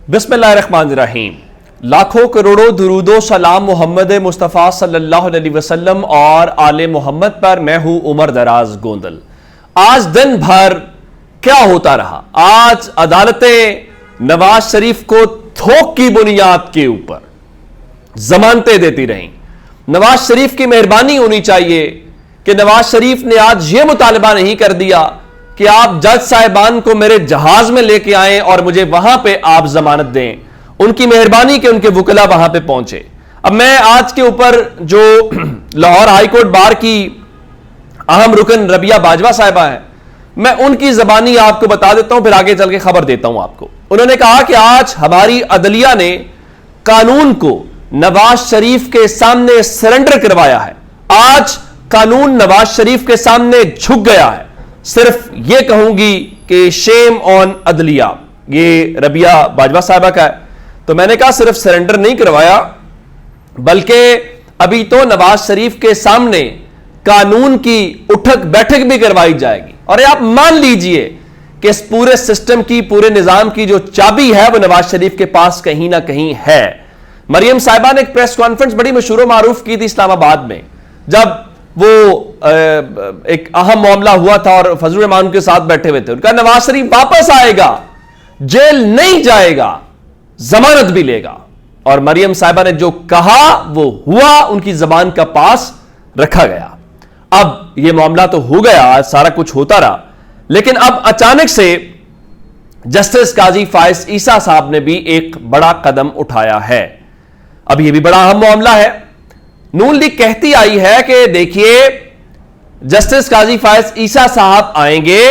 बिस्मिल्लाहिर्रहमानिर्रहीम। लाखों करोड़ों दुरूदो सलाम मोहम्मद मुस्तफ़ा सल्लल्लाहु अलैहि वसल्लम और आले मोहम्मद पर। मैं हूं उमर दराज गोंदल। आज दिन भर क्या होता रहा? आज अदालतें नवाज शरीफ को थोक की बुनियाद के ऊपर जमानतें देती रहीं। नवाज शरीफ की मेहरबानी होनी चाहिए कि नवाज शरीफ ने आज यह मुतालबा नहीं कर दिया कि आप जज साहिबान को मेरे जहाज में लेके आएं और मुझे वहां पे आप जमानत दें। उनकी मेहरबानी के उनके वकला वहां पे पहुंचे। अब मैं आज के ऊपर जो लाहौर हाईकोर्ट बार की अहम रुकन रबिया बाजवा साहिबा है, मैं उनकी जबानी आपको बता देता हूं, फिर आगे चल के खबर देता हूं आपको। उन्होंने कहा कि आज हमारी अदलिया ने कानून को नवाज शरीफ के सामने सरेंडर करवाया है। आज कानून नवाज शरीफ के सामने झुक गया है। सिर्फ यह कहूंगी कि शेम ऑन अदलिया। ये रबिया बाजवा साहिबा का है। तो मैंने कहा सिर्फ सरेंडर नहीं करवाया, बल्कि अभी तो नवाज शरीफ के सामने कानून की उठक बैठक भी करवाई जाएगी। और आप मान लीजिए कि इस पूरे सिस्टम की, पूरे निजाम की जो चाबी है वो नवाज शरीफ के पास कहीं ना कहीं है। मरियम साहिबा ने एक प्रेस कॉन्फ्रेंस बड़ी मशहूर मारूफ की थी इस्लामाबाद में, जब वो एक अहम मामला हुआ था और फजलुर रहमान के साथ बैठे हुए थे। उनका नवाज शरीफ वापस आएगा, जेल नहीं जाएगा, जमानत भी लेगा। और मरियम साहिबा ने जो कहा वो हुआ, उनकी जबान का पास रखा गया। अब यह मामला तो हो गया, आज सारा कुछ होता रहा, लेकिन अब अचानक से जस्टिस काजी फायज ईसा साहब ने भी एक बड़ा कदम उठाया है। अब यह भी बड़ा अहम मामला है। नून लीग कहती आई है कि देखिए, जस्टिस काजी फायज ईसा साहब आएंगे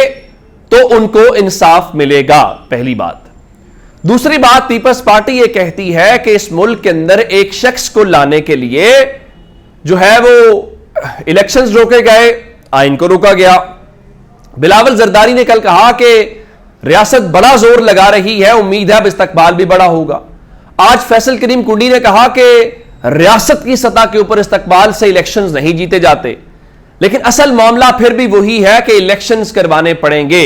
तो उनको इंसाफ मिलेगा, पहली बात। दूसरी बात, पीपल्स पार्टी यह कहती है कि इस मुल्क के अंदर एक शख्स को लाने के लिए जो है वो इलेक्शंस रोके गए, आइन को रोका गया। बिलावल जरदारी ने कल कहा कि रियासत बड़ा जोर लगा रही है, उम्मीद है अब इस्तकबाल भी बड़ा होगा। आज फैसल करीम कुंडी ने कहा कि रियासत की सतह के ऊपर इस्तकबाल से इलेक्शंस नहीं जीते जाते, लेकिन असल मामला फिर भी वही है कि इलेक्शंस करवाने पड़ेंगे।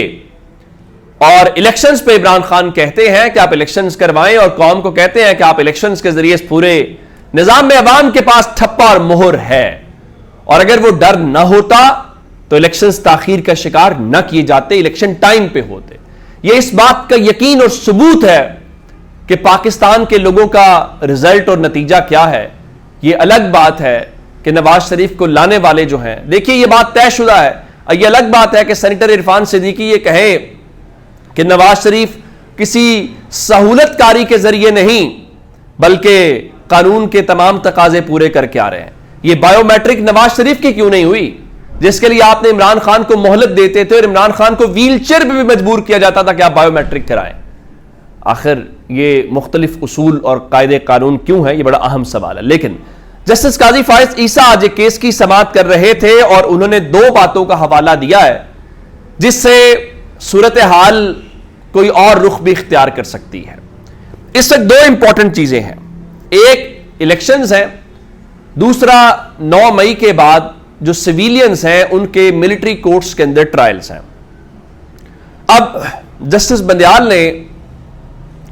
और इलेक्शंस पे इमरान खान कहते हैं कि आप इलेक्शंस करवाएं, और कौम को कहते हैं कि आप इलेक्शंस के जरिए इस पूरे निजाम में अवाम के पास ठप्पा और मोहर है। और अगर वो डर ना होता तो इलेक्शंस ताखीर का शिकार ना किए जाते, इलेक्शन टाइम पे होते। ये इस बात का यकीन और सबूत है कि पाकिस्तान के लोगों का रिजल्ट और नतीजा क्या है। ये अलग बात है कि नवाज शरीफ को लाने वाले जो हैं, देखिए ये बात तयशुदा है। ये अलग बात है कि सेनेटर इरफान सिद्दीकी ये कहे कि नवाज शरीफ किसी सहूलतकारी के जरिए नहीं, बल्कि कानून के तमाम तकाजे पूरे करके आ रहे हैं। ये बायोमेट्रिक नवाज शरीफ की क्यों नहीं हुई, जिसके लिए आपने इमरान खान को मोहलत देते थे और इमरान खान को व्हील चेयर पर भी मजबूर किया जाता था कि आप बायोमेट्रिक कराएं। आखिर ये मुख्तलिफ उसूल और कायदे कानून क्यों है, ये बड़ा अहम सवाल है। लेकिन जस्टिस काजी फायज ईसा आज एक केस की समाअत कर रहे थे और उन्होंने दो बातों का हवाला दिया है जिससे सूरत हाल कोई और रुख भी इख्तियार कर सकती है। इस वक्त दो इंपॉर्टेंट चीजें हैं, एक इलेक्शंस हैं, दूसरा 9 मई के बाद जो सिविलियंस हैं उनके मिलिट्री कोर्ट्स के अंदर ट्रायल्स हैं। अब जस्टिस बंदयाल ने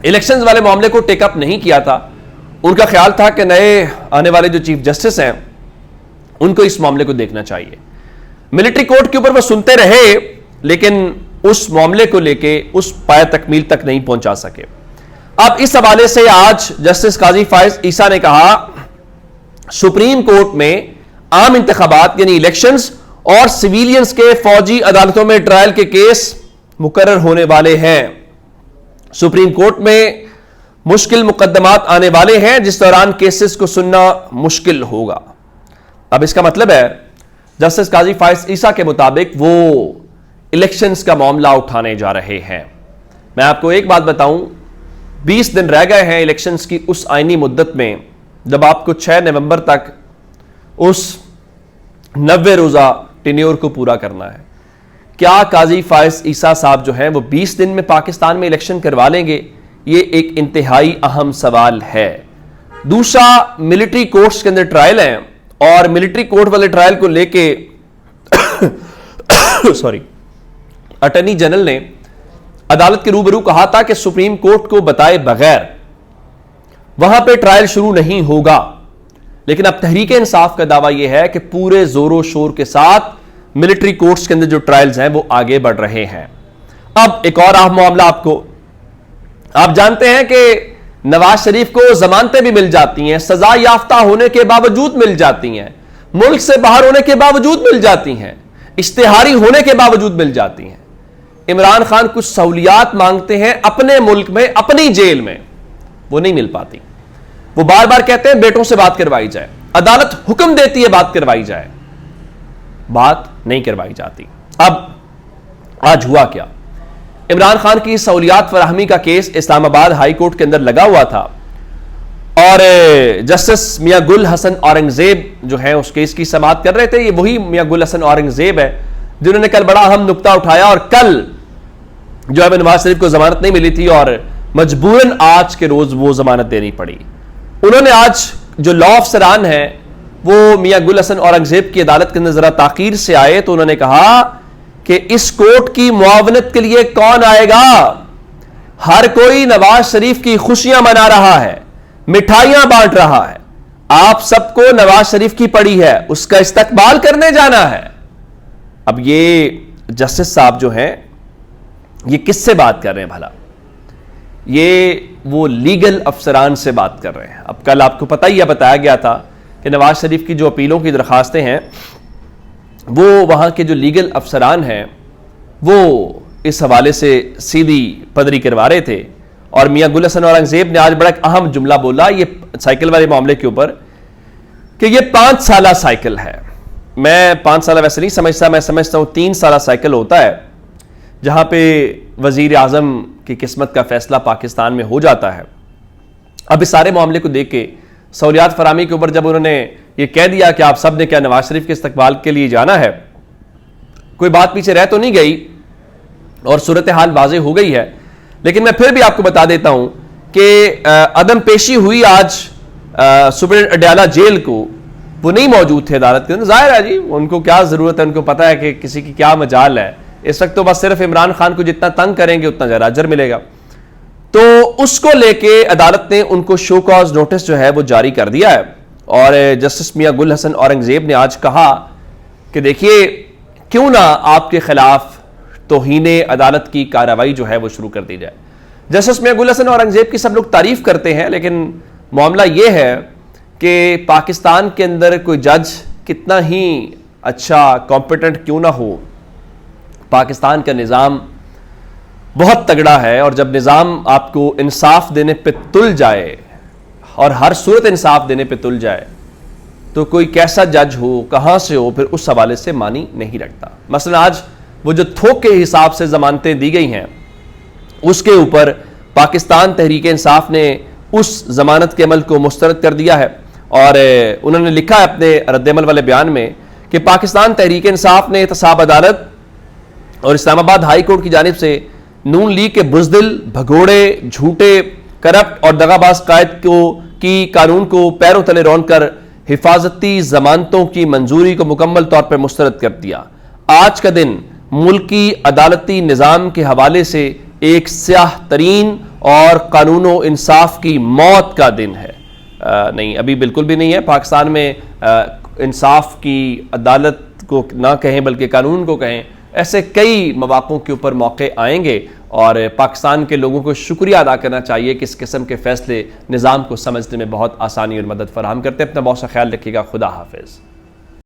इलेक्शंस वाले मामले को टेकअप नहीं किया था। उनका ख्याल था कि नए आने वाले जो चीफ जस्टिस हैं उनको इस मामले को देखना चाहिए। मिलिट्री कोर्ट के ऊपर वो सुनते रहे, लेकिन उस मामले को लेके उस पाया तकमील तक नहीं पहुंचा सके। अब इस हवाले से आज जस्टिस काजी फायज ईसा ने कहा, सुप्रीम कोर्ट में आम इंतखाबात यानी इलेक्शंस और सिविलियंस के फौजी अदालतों में ट्रायल के केस मुकर्रर होने वाले हैं। सुप्रीम कोर्ट में मुश्किल मुकदमात आने वाले हैं जिस दौरान केसेस को सुनना मुश्किल होगा। अब इसका मतलब है जस्टिस काजी फायज ईसा के मुताबिक वो इलेक्शंस का मामला उठाने जा रहे हैं। मैं आपको एक बात बताऊं, 20 दिन रह गए हैं इलेक्शंस की उस आईनी मुद्दत में जब आपको 6 नवंबर तक उस 90 रोजा टेन्योर को पूरा करना है। क्या काजी फायज ईसा साहब जो हैं वो 20 दिन में पाकिस्तान में इलेक्शन करवा लेंगे? ये एक इंतहाई अहम सवाल है। दूसरा, मिलिट्री कोर्ट्स के अंदर ट्रायल हैं और मिलिट्री कोर्ट वाले ट्रायल को लेके सॉरी, अटॉर्नी जनरल ने عدالت کے روبرو کہا تھا کہ سپریم کورٹ کو بتائے بغیر وہاں پہ ٹرائل شروع نہیں ہوگا، لیکن اب تحریک انصاف کا دعویٰ یہ ہے کہ پورے زور و شور کے ساتھ ملٹری کورٹس کے اندر جو ٹرائلز ہیں وہ آگے بڑھ رہے ہیں۔ اب ایک اور اہم معاملہ آپ جانتے ہیں کہ نواز شریف کو ضمانتیں بھی مل جاتی ہیں، سزا یافتہ ہونے کے باوجود مل جاتی ہیں، ملک سے باہر ہونے کے باوجود مل جاتی ہیں، اشتہاری ہونے کے باوجود مل جاتی ہیں۔ عمران خان کچھ سہولیات مانگتے ہیں اپنے ملک میں، اپنی جیل میں، وہ نہیں مل پاتی۔ وہ بار بار کہتے ہیں بیٹوں سے بات کروائی جائے، عدالت حکم دیتی ہے بات کروائی جائے، بات نہیں کروائی جاتی۔ اب آج ہوا کیا؟ عمران خان کی سہولیات فراہمی کا کیس اسلام آباد ہائی کورٹ کے اندر لگا ہوا تھا، اور جسٹس میاں گل حسن اورنگزیب جو ہیں اس کیس کی سماعت کر رہے تھے۔ یہ وہی میاں گل حسن اورنگزیب ہے جنہوں نے کل بڑا اہم نقطہ اٹھایا، اور کل جو ہے نواز شریف کو ضمانت نہیں ملی تھی اور مجبوراً آج کے روز وہ ضمانت دینی پڑی۔ انہوں نے آج جو لا افسران ہیں وہ میاں گل حسن اورنگزیب کی عدالت کے اندر ذرا تاخیر سے آئے تو انہوں نے کہا کہ اس کورٹ کی معاونت کے لیے کون آئے گا؟ ہر کوئی نواز شریف کی خوشیاں منا رہا ہے، مٹھائیاں بانٹ رہا ہے، آپ سب کو نواز شریف کی پڑی ہے، اس کا استقبال کرنے جانا ہے۔ اب یہ جسٹس صاحب جو ہیں یہ کس سے بات کر رہے ہیں بھلا؟ یہ وہ لیگل افسران سے بات کر رہے ہیں۔ اب کل آپ کو پتہ ہی بتایا گیا تھا کہ نواز شریف کی جو اپیلوں کی درخواستیں ہیں وہ وہاں کے جو لیگل افسران ہیں وہ اس حوالے سے سیدھی پدری کروا رہے تھے، اور میاں گل حسن اورنگزیب نے آج بڑا ایک اہم جملہ بولا یہ سائیکل والے معاملے کے اوپر کہ یہ 5 سالہ سائیکل ہے۔ میں 5 سالہ ویسے نہیں سمجھتا، میں سمجھتا ہوں 3 سالہ سائیکل ہوتا ہے جہاں پہ وزیر اعظم کی قسمت کا فیصلہ پاکستان میں ہو جاتا ہے۔ اب اس سارے معاملے کو دیکھ کے سہولیات فراہمی کے اوپر جب انہوں نے یہ کہہ دیا کہ آپ سب نے کیا نواز شریف کے استقبال کے لیے جانا ہے، کوئی بات پیچھے رہ تو نہیں گئی اور صورتحال واضح ہو گئی ہے، لیکن میں پھر بھی آپ کو بتا دیتا ہوں کہ عدم پیشی ہوئی آج سپرنٹینڈنٹ اڈیالہ جیل کو، وہ نہیں موجود تھے عدالت کے اندر۔ ظاہر ہے جی ان کو کیا ضرورت ہے، ان کو پتہ ہے کہ کسی کی کیا مجال ہے اس وقت، تو بس صرف عمران خان کو جتنا تنگ کریں گے اتنا زیادہ اجر ملے گا۔ تو اس کو لے کے عدالت نے ان کو شو کاز نوٹس جو ہے وہ جاری کر دیا ہے، اور جسٹس میاں گل حسن اورنگزیب نے آج کہا کہ دیکھیے کیوں نہ آپ کے خلاف توہین عدالت کی کارروائی جو ہے وہ شروع کر دی جائے۔ جسٹس میاں گل حسن اورنگزیب کی سب لوگ تعریف کرتے ہیں، لیکن معاملہ یہ ہے کہ پاکستان کے اندر کوئی جج کتنا ہی اچھا کمپیٹنٹ کیوں نہ ہو، پاکستان کا نظام بہت تگڑا ہے، اور جب نظام آپ کو انصاف دینے پہ تل جائے اور ہر صورت انصاف دینے پہ تل جائے تو کوئی کیسا جج ہو، کہاں سے ہو، پھر اس حوالے سے معنی نہیں رکھتا۔ مثلا آج وہ جو تھوک کے حساب سے ضمانتیں دی گئی ہیں اس کے اوپر پاکستان تحریک انصاف نے اس ضمانت کے عمل کو مسترد کر دیا ہے، اور انہوں نے لکھا ہے اپنے رد عمل والے بیان میں کہ پاکستان تحریک انصاف نے احتساب عدالت اور اسلام آباد ہائی کورٹ کی جانب سے نون لیگ کے بزدل، بھگوڑے، جھوٹے، کرپٹ اور دغاباز قائد کی قانون کو پیروں تلے رون کر حفاظتی ضمانتوں کی منظوری کو مکمل طور پر مسترد کر دیا۔ آج کا دن ملکی عدالتی نظام کے حوالے سے ایک سیاہ ترین اور قانون و انصاف کی موت کا دن ہے۔ نہیں، ابھی بالکل بھی نہیں ہے۔ پاکستان میں انصاف کی عدالت کو نہ کہیں بلکہ قانون کو کہیں، ایسے کئی مواقعوں کے اوپر موقع آئیں گے، اور پاکستان کے لوگوں کو شکریہ ادا کرنا چاہیے کہ اس قسم کے فیصلے نظام کو سمجھنے میں بہت آسانی اور مدد فراہم کرتے ہیں۔ اپنا بہت سا خیال رکھیے گا۔ خدا حافظ۔